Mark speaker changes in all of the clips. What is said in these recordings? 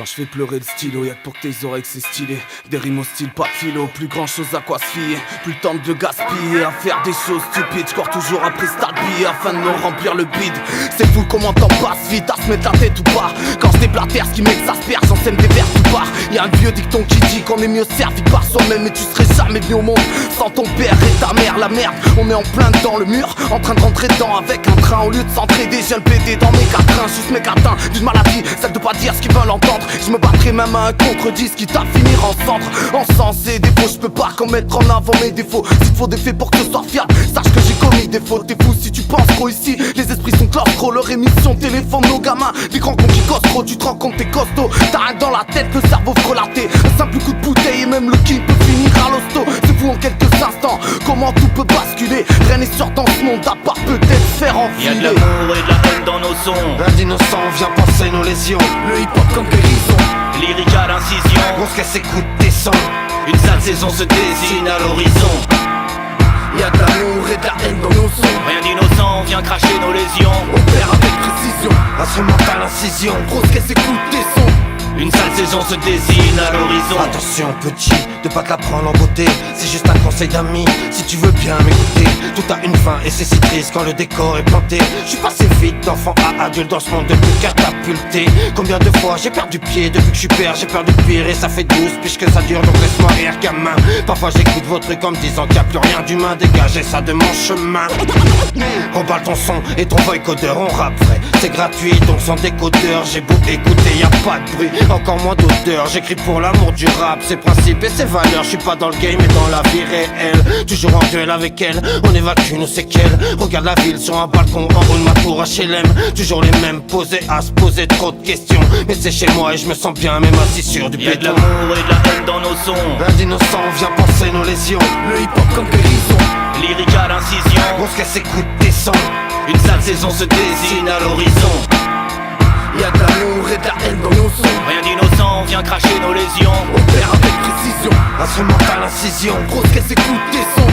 Speaker 1: Quand je fais pleurer le stylo, y'a que pour tes oreilles que c'est stylé. Des rimes au style pas de philo, plus grand chose à quoi se fier. Plus le temps de le gaspiller à faire des choses stupides. J'cours toujours après Stalby afin de me remplir le bide. C'est fou comment t'en passes vite à se mettre la tête ou pas. Quand je déblatère, ce qui m'exaspère, j'enseigne des vers tout part. Y'a un vieux dicton qui dit qu'on est mieux servi par soi-même. Et tu serais jamais venu au monde sans ton père et ta mère. La merde, on est en plein dans le mur, en train de rentrer dedans avec un train. Au lieu de s'entraider, j'ai le PD dans mes quatrains. Juste mes atteints d'une maladie, celle de pas dire ce qu'ils veulent entendre. Je me battrai même à un contre-10 qui t'a finir en cendre. Encensé, défaut, je peux pas commettre en avant mes défauts. S'il faut des faits pour que ce soit fiable, sache que j'ai commis des fautes. T'es fou si tu penses trop ici, les esprits sont claustro. Leur émission téléphone nos gamins, des grands cons qui causent trop. Tu te rends compte t'es costaud, t'as rien dans la tête, le cerveau frelaté. Un simple coup de bouteille et même le king peut finir à l'hosto. C'est fou en quelques instants, comment tout peut basculer. Rien n'est sûr dans ce monde à part peut-être faire enfiler.
Speaker 2: Y'a de l'amour et de la haine dans nos sons.
Speaker 3: Un innocent vient penser nos lésions.
Speaker 1: Le hip-hop comme guérison,
Speaker 2: Lyrique à l'incision.
Speaker 3: On se casse, écoute, descend.
Speaker 2: Une sale saison se dessine à l'horizon.
Speaker 1: y'a de l'amour et de la haine dans nos sons.
Speaker 2: Rien d'innocent vient cracher nos lésions.
Speaker 1: Opère avec précision,
Speaker 3: Instrumental incision.
Speaker 1: grosse caisse écoute des sons.
Speaker 2: Une sale saison se dessine à l'horizon.
Speaker 3: Attention petit, de pas te la prendre en beauté. C'est juste un conseil d'ami, si tu veux bien m'écouter. Tout a une fin et c'est si triste quand le décor est planté. Je suis passé vite d'enfant à adulte dans ce monde depuis catapulté. Combien de fois j'ai perdu pied depuis que je suis père. J'ai perdu pire et ça fait 12 piges que ça dure, donc laisse-moi rire gamin. Parfois j'écoute vos trucs en me disant qu'il n'y a plus rien d'humain. Dégagez ça de mon chemin. Remballe ton son et ton voicodeur, on rappe vrai. C'est gratuit donc sans décodeur. J'ai beau écouter, y'a pas de bruit, encore moins d'odeur. J'écris pour l'amour du rap, ses principes et ses valeurs. Je suis pas dans le game mais dans la vie réelle. Toujours en duel avec elle, on évacue nos séquelles. Regarde la ville sur un balcon en haut de ma tour HLM. Toujours les mêmes posés à se poser trop de questions. Mais c'est chez moi et je me sens bien même assis sur du béton.
Speaker 2: Y'a de l'amour et de la haine dans nos sons.
Speaker 3: Un innocent vient penser nos lésions.
Speaker 1: Le hip-hop comme guérison,
Speaker 2: Lyrique à l'incision.
Speaker 3: On se casse, écoute, descend.
Speaker 2: Une sale saison se dessine à l'horizon.
Speaker 1: y'a de l'amour et de la haine dans nos sons.
Speaker 2: Rien d'innocent vient cracher nos lésions.
Speaker 1: Opère avec précision,
Speaker 3: Instrumental incision.
Speaker 1: grosse caisse écoute des sons.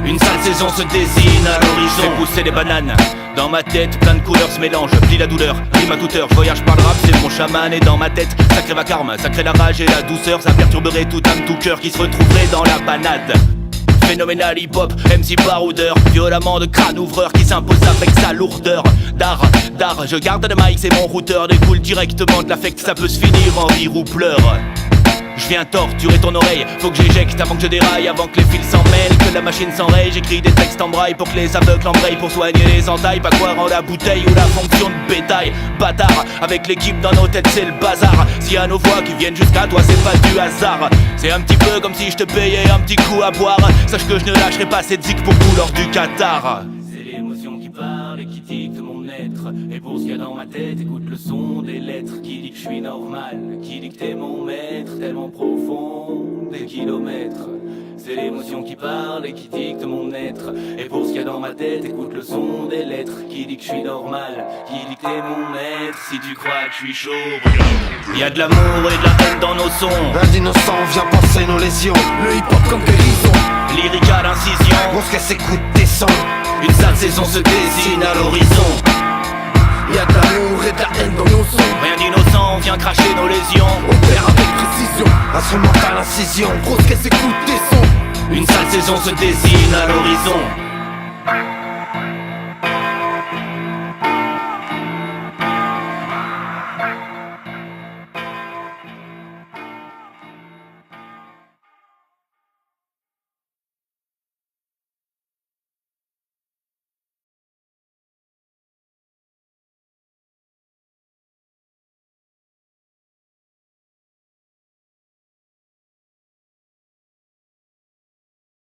Speaker 2: Une sale saison se dessine à l'horizon. J'ai poussé des bananes. Dans ma tête, plein de couleurs se mélangent. Plie la douleur, rime à toute heure. Je voyage par le rap, c'est mon chaman. Et dans ma tête, ça crée vacarme, ça crée la rage et la douceur. Ça perturberait toute âme, tout cœur qui se retrouverait dans la panade. Phénoménal hip-hop, MC baroudeur, violemment de crâne ouvreur qui s'impose avec sa lourdeur. D'art, je garde le mic, c'est mon routeur. Découle directement de l'affect, ça peut se finir en rire ou pleurs. Je viens torturer ton oreille, faut que j'éjecte avant que je déraille, avant que les fils s'en mêlent, que la machine s'enraye. J'écris des textes en braille pour que les aveugles embrayent, pour soigner les entailles, pas croire en la bouteille ou la fonction de bétail. Bâtard, avec l'équipe dans nos têtes c'est le bazar. S'il y a nos voix qui viennent jusqu'à toi c'est pas du hasard. C'est un petit peu comme si je te payais un petit coup à boire. Sache que je ne lâcherai pas cette zik pour tout lors du Qatar. C'est l'émotion qui parle et qui dicte mon être. Et pour ce qu'il y a dans ma tête, écoute le son des lettres qui dit que je suis normal, qui dit que t'es mon maître, tellement profond, des kilomètres. C'est l'émotion qui parle et qui dicte mon être. Et pour ce qu'il y a dans ma tête, écoute le son des lettres qui dit que je suis normal, qui dit que t'es mon maître. Si tu crois que je suis chaud, y'a de l'amour et de la haine dans nos sons.
Speaker 3: Un innocent vient penser nos lésions.
Speaker 1: Le hip-hop comme guérison,
Speaker 2: Lyrique à l'incision.
Speaker 3: On se casse, écoute, descend.
Speaker 2: Une sale saison se dessine à l'horizon.
Speaker 1: y'a de l'amour et de la haine dans nos sons.
Speaker 2: Rien d'innocent vient cracher nos lésions.
Speaker 1: Opère avec précision,
Speaker 3: Instrumental incision.
Speaker 1: grosse caisse écoute des sons.
Speaker 2: Une sale saison se dessine à l'horizon.